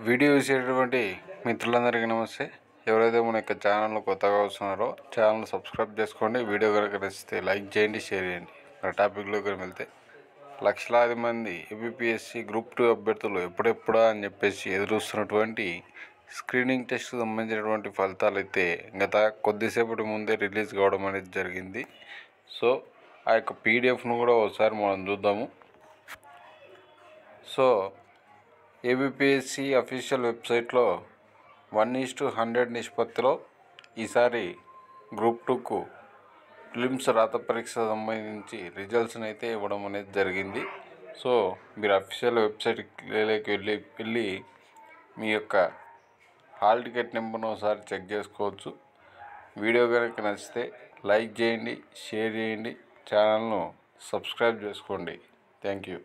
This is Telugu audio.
వీడియో చూసేటటువంటి మిత్రులందరికీ నమస్తే. ఎవరైతే మన యొక్క ఛానల్లో కొత్తగా వస్తున్నారో ఛానల్ సబ్స్క్రైబ్ చేసుకోండి. వీడియో కనుక నచ్చితే లైక్ చేయండి, షేర్ చేయండి. మన టాపిక్లోకి వెళ్తే లక్షలాది మంది ఏపీఎస్సి గ్రూప్ 2 అభ్యర్థులు ఎప్పుడెప్పుడా అని చెప్పేసి ఎదురుస్తున్నటువంటి స్క్రీనింగ్ టెస్ట్ సంబంధించినటువంటి ఫలితాలు అయితే గత కొద్దిసేపటి ముందే రిలీజ్ కావడం అనేది జరిగింది. సో ఆ యొక్క పీడిఎఫ్ను కూడా ఒకసారి మనం చూద్దాము. సో ఏబిపిఎస్సి అఫీషియల్ వెబ్సైట్లో 1:100 నిష్పత్తిలో ఈసారి గ్రూప్ 2కు ప్రిలిమ్స్ రాత పరీక్ష సంబంధించి రిజల్ట్స్ని అయితే ఇవ్వడం అనేది జరిగింది. సో మీరు అఫీషియల్ వెబ్సైట్కి వెళ్ళి మీ యొక్క హాల్ టికెట్ నెంబర్ను ఒకసారి చెక్ చేసుకోవచ్చు. వీడియో కనుక నచ్చితే లైక్ చేయండి, షేర్ చేయండి, ఛానల్ను సబ్స్క్రైబ్ చేసుకోండి. Thank you.